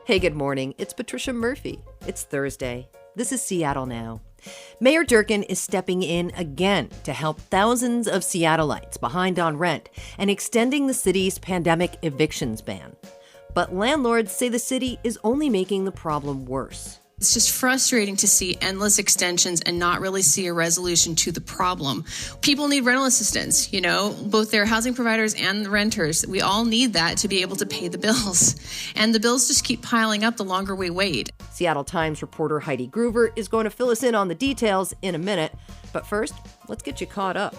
Hey, good morning. It's Patricia Murphy. It's Thursday. This is Seattle Now. Mayor Durkan is stepping in again to help thousands of Seattleites behind on rent and extending the city's pandemic evictions ban. But landlords say the city is only making the problem worse. It's just frustrating to see endless extensions and not really see a resolution to the problem. People need rental assistance, both their housing providers and the renters. We all need that to be able to pay the bills. And the bills just keep piling up the longer we wait. Seattle Times reporter Heidi Groover is going to fill us in on the details in a minute. But first, let's get you caught up.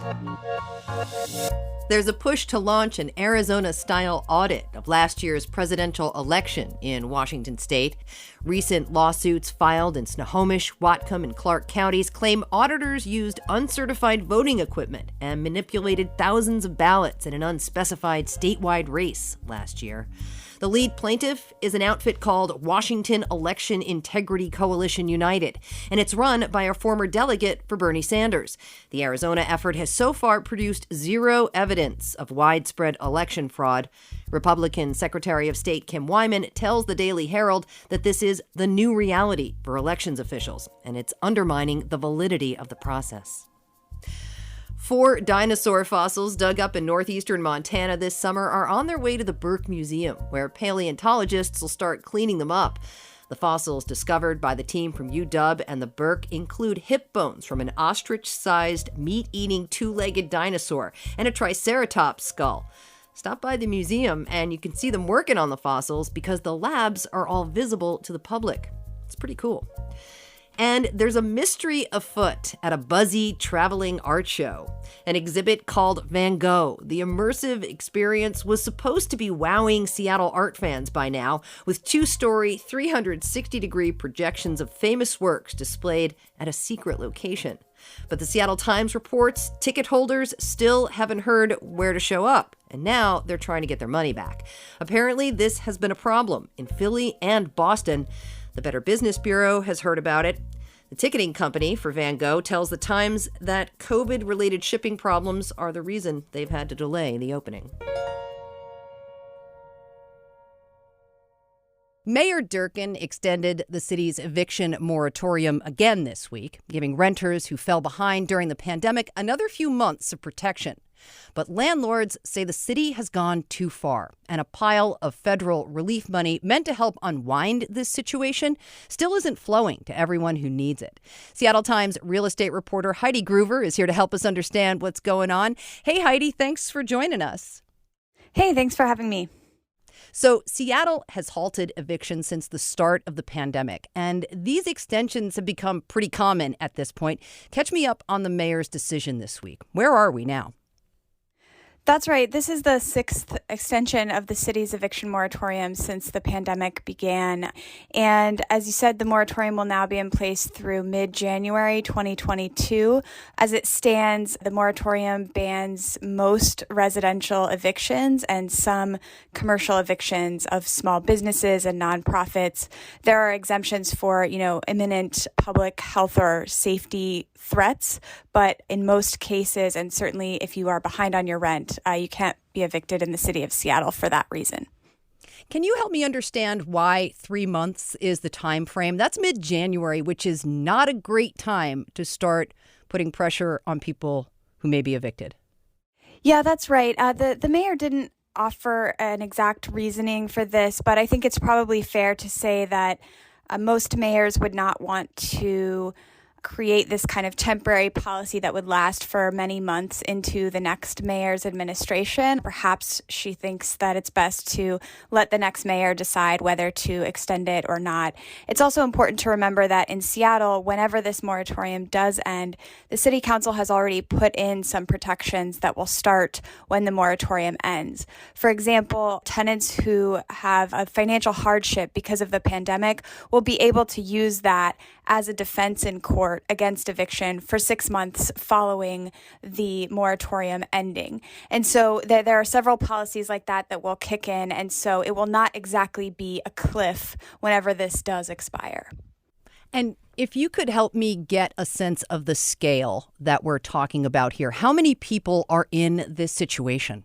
There's a push to launch an Arizona-style audit of last year's presidential election in Washington state. Recent lawsuits filed in Snohomish, Whatcom, and Clark counties claim auditors used uncertified voting equipment and manipulated thousands of ballots in an unspecified statewide race last year. The lead plaintiff is an outfit called Washington Election Integrity Coalition United, and it's run by a former delegate for Bernie Sanders. The Arizona effort has so far produced zero evidence of widespread election fraud. Republican Secretary of State Kim Wyman tells the Daily Herald that this is the new reality for elections officials, and it's undermining the validity of the process. 4 dinosaur fossils dug up in northeastern Montana this summer are on their way to the Burke Museum, where paleontologists will start cleaning them up. The fossils discovered by the team from UW and the Burke include hip bones from an ostrich-sized, meat-eating, 2-legged dinosaur and a triceratops skull. Stop by the museum and you can see them working on the fossils because the labs are all visible to the public. It's pretty cool. And there's a mystery afoot at a buzzy traveling art show. An exhibit called Van Gogh. The immersive experience was supposed to be wowing Seattle art fans by now, with 2-story, 360-degree projections of famous works displayed at a secret location. But the Seattle Times reports ticket holders still haven't heard where to show up, and now they're trying to get their money back. Apparently, this has been a problem in Philly and Boston. The Better Business Bureau has heard about it. The ticketing company for Van Gogh tells the Times that COVID-related shipping problems are the reason they've had to delay the opening. Mayor Durkan extended the city's eviction moratorium again this week, giving renters who fell behind during the pandemic another few months of protection. But landlords say the city has gone too far, and a pile of federal relief money meant to help unwind this situation still isn't flowing to everyone who needs it. Seattle Times real estate reporter Heidi Groover is here to help us understand what's going on. Hey, Heidi, thanks for joining us. Hey, thanks for having me. So Seattle has halted evictions since the start of the pandemic, and these extensions have become pretty common at this point. Catch me up on the mayor's decision this week. Where are we now? That's right. This is the 6th extension of the city's eviction moratorium since the pandemic began. And as you said, the moratorium will now be in place through mid-January 2022. As it stands, the moratorium bans most residential evictions and some commercial evictions of small businesses and nonprofits. There are exemptions for, imminent public health or safety threats, but in most cases, and certainly if you are behind on your rent, you can't be evicted in the city of Seattle for that reason. Can you help me understand why 3 months is the time frame? That's mid-January, which is not a great time to start putting pressure on people who may be evicted. Yeah, that's right. The mayor didn't offer an exact reasoning for this, but I think it's probably fair to say that most mayors would not want to create this kind of temporary policy that would last for many months into the next mayor's administration. Perhaps she thinks that it's best to let the next mayor decide whether to extend it or not. It's also important to remember that in Seattle, whenever this moratorium does end, the city council has already put in some protections that will start when the moratorium ends. For example, tenants who have a financial hardship because of the pandemic will be able to use that as a defense in court against eviction for 6 months following the moratorium ending. And so there are several policies like that that will kick in, and so it will not exactly be a cliff whenever this does expire. And if you could help me get a sense of the scale that we're talking about here, how many people are in this situation?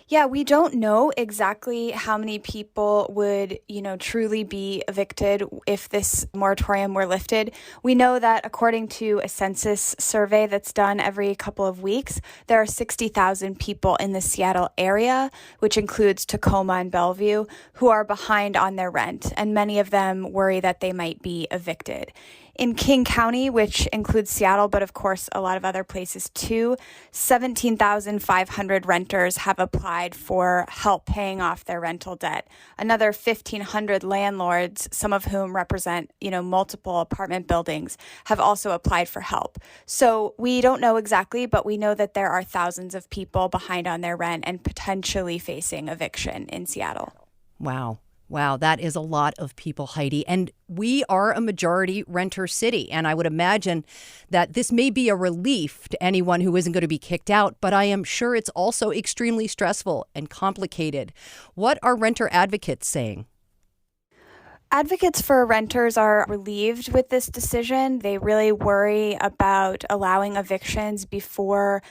Yeah, we don't know exactly how many people would, truly be evicted if this moratorium were lifted. We know that according to a census survey that's done every couple of weeks, there are 60,000 people in the Seattle area, which includes Tacoma and Bellevue, who are behind on their rent, and many of them worry that they might be evicted. In King County, which includes Seattle, but of course a lot of other places too, 17,500 renters have applied for help paying off their rental debt. Another 1,500 landlords, some of whom represent, multiple apartment buildings, have also applied for help. So we don't know exactly, but we know that there are thousands of people behind on their rent and potentially facing eviction in Seattle. Wow. Wow, that is a lot of people, Heidi. And we are a majority renter city. And I would imagine that this may be a relief to anyone who isn't going to be kicked out, but I am sure it's also extremely stressful and complicated. What are renter advocates saying? Advocates for renters are relieved with this decision. They really worry about allowing evictions before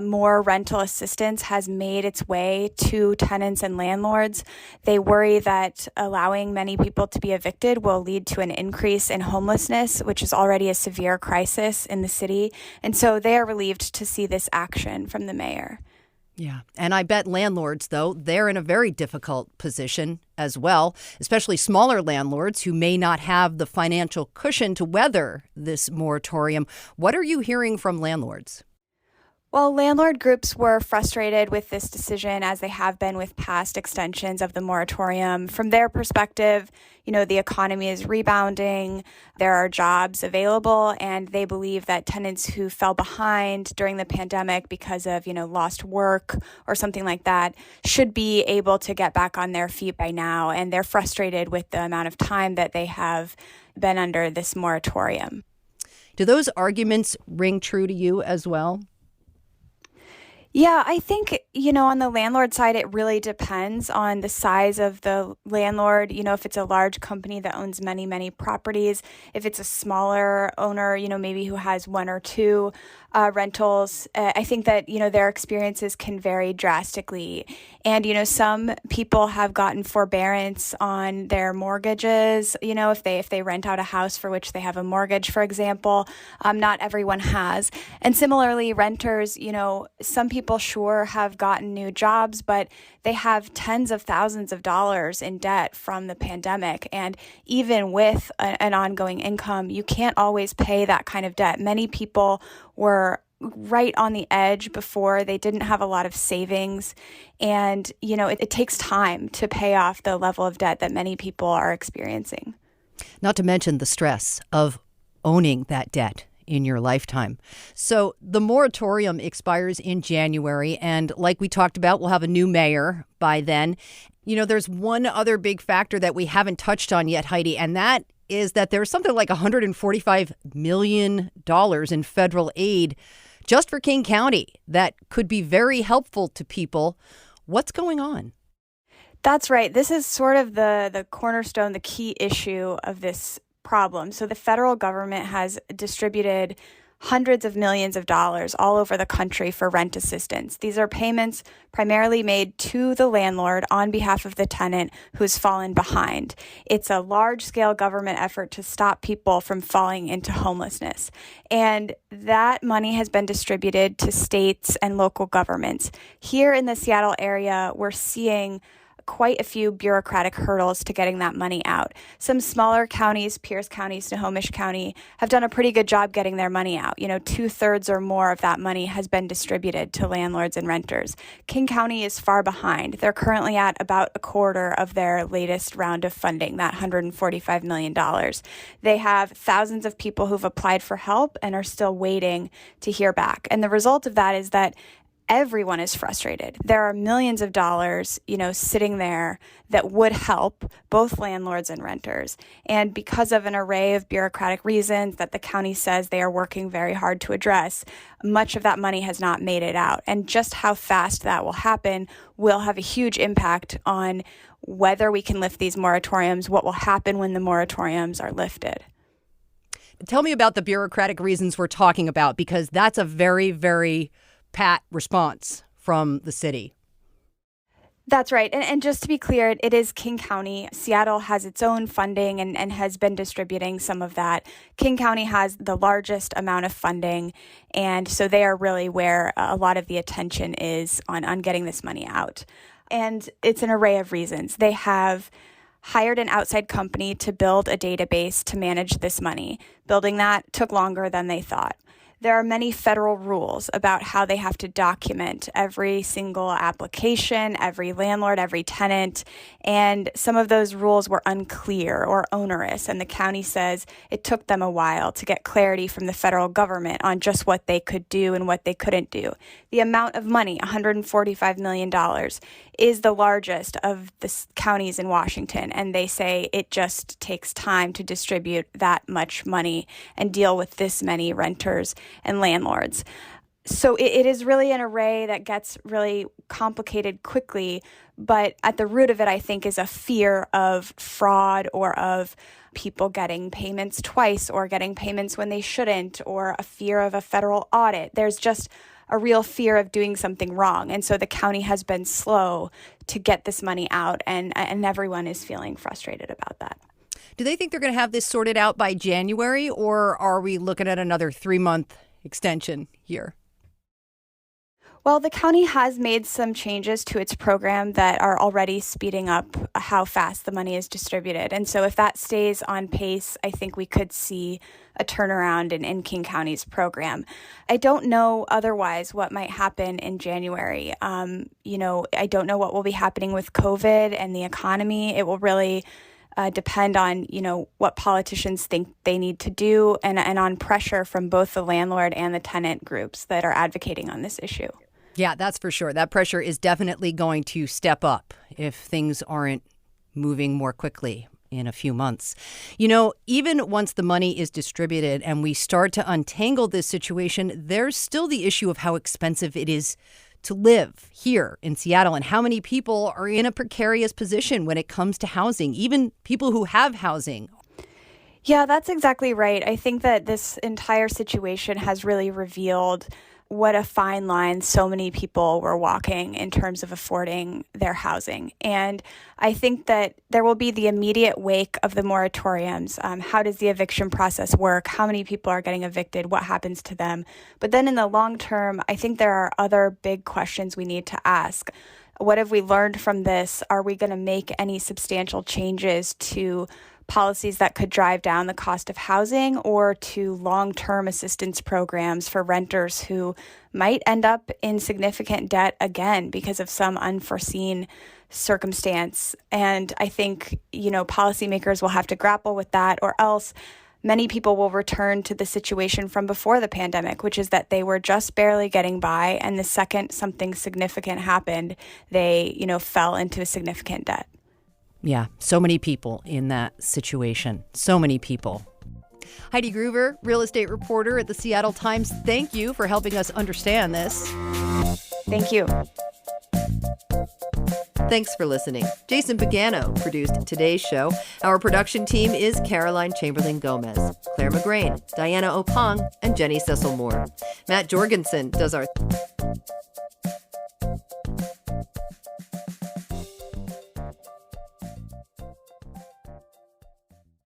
more rental assistance has made its way to tenants and landlords. They worry that allowing many people to be evicted will lead to an increase in homelessness, which is already a severe crisis in the city. And so they are relieved to see this action from the mayor. Yeah. And I bet landlords, though, they're in a very difficult position as well, especially smaller landlords who may not have the financial cushion to weather this moratorium. What are you hearing from landlords? Well, landlord groups were frustrated with this decision, as they have been with past extensions of the moratorium. From their perspective, the economy is rebounding, there are jobs available, and they believe that tenants who fell behind during the pandemic because of, lost work or something like that should be able to get back on their feet by now. And they're frustrated with the amount of time that they have been under this moratorium. Do those arguments ring true to you as well? Yeah, I think, on the landlord side, it really depends on the size of the landlord. If it's a large company that owns many, many properties, if it's a smaller owner, maybe who has one or two rentals, I think that, their experiences can vary drastically. And, some people have gotten forbearance on their mortgages, if they rent out a house for which they have a mortgage, for example. Not everyone has. And similarly, renters, some people sure have gotten new jobs, but they have tens of thousands of dollars in debt from the pandemic. And even with an ongoing income, you can't always pay that kind of debt. Many people were right on the edge before. They didn't have a lot of savings. And, it takes time to pay off the level of debt that many people are experiencing. Not to mention the stress of owning that debt in your lifetime. So the moratorium expires in January. And like we talked about, we'll have a new mayor by then. There's one other big factor that we haven't touched on yet, Heidi, and that is that there's something like $145 million in federal aid just for King County that could be very helpful to people. What's going on? That's right. This is sort of the cornerstone, the key issue of this problem. So the federal government has distributed hundreds of millions of dollars all over the country for rent assistance. These are payments primarily made to the landlord on behalf of the tenant who's fallen behind. It's a large-scale government effort to stop people from falling into homelessness. And that money has been distributed to states and local governments. Here in the Seattle area, we're seeing quite a few bureaucratic hurdles to getting that money out. Some smaller counties, Pierce County, Snohomish County, have done a pretty good job getting their money out. 2/3 or more of that money has been distributed to landlords and renters. King County is far behind. They're currently at about a quarter of their latest round of funding, that $145 million. They have thousands of people who've applied for help and are still waiting to hear back. And the result of that is that everyone is frustrated. There are millions of dollars, sitting there that would help both landlords and renters. And because of an array of bureaucratic reasons that the county says they are working very hard to address, much of that money has not made it out. And just how fast that will happen will have a huge impact on whether we can lift these moratoriums, what will happen when the moratoriums are lifted. Tell me about the bureaucratic reasons we're talking about, because that's a very, very pat response from the city. That's right. And just to be clear, it is King County. Seattle has its own funding and has been distributing some of that. King County has the largest amount of funding. And so they are really where a lot of the attention is on getting this money out. And it's an array of reasons. They have hired an outside company to build a database to manage this money. Building that took longer than they thought. There are many federal rules about how they have to document every single application, every landlord, every tenant, and some of those rules were unclear or onerous, and the county says it took them a while to get clarity from the federal government on just what they could do and what they couldn't do. The amount of money, $145 million, is the largest of the counties in Washington, and they say it just takes time to distribute that much money and deal with this many renters and landlords. So it is really an array that gets really complicated quickly, but at the root of it, I think, is a fear of fraud or of people getting payments twice or getting payments when they shouldn't, or a fear of a federal audit. There's just a real fear of doing something wrong. And so the county has been slow to get this money out, and everyone is feeling frustrated about that. Do they think they're going to have this sorted out by January, or are we looking at another 3-month extension here? Well, the county has made some changes to its program that are already speeding up how fast the money is distributed. And so if that stays on pace, I think we could see a turnaround in King County's program. I don't know otherwise what might happen in January. I don't know what will be happening with COVID and the economy. It will really depend on, what politicians think they need to do and on pressure from both the landlord and the tenant groups that are advocating on this issue. Yeah, that's for sure. That pressure is definitely going to step up if things aren't moving more quickly in a few months. Even once the money is distributed and we start to untangle this situation, there's still the issue of how expensive it is to live here in Seattle and how many people are in a precarious position when it comes to housing, even people who have housing. Yeah, that's exactly right. I think that this entire situation has really revealed what a fine line so many people were walking in terms of affording their housing. And I think that there will be the immediate wake of the moratoriums. How does the eviction process work? How many people are getting evicted? What happens to them? But then in the long term, I think there are other big questions we need to ask. What have we learned from this? Are we going to make any substantial changes to policies that could drive down the cost of housing, or to long-term assistance programs for renters who might end up in significant debt again because of some unforeseen circumstance? And I think, policymakers will have to grapple with that, or else many people will return to the situation from before the pandemic, which is that they were just barely getting by, and the second something significant happened, they, fell into a significant debt. Yeah, so many people in that situation. So many people. Heidi Groover, real estate reporter at the Seattle Times, thank you for helping us understand this. Thank you. Thanks for listening. Jason Pagano produced today's show. Our production team is Caroline Chamberlain Gomez, Clare McGrane, Diana Opong, and Jenny Cecil Moore. Matt Jorgensen does our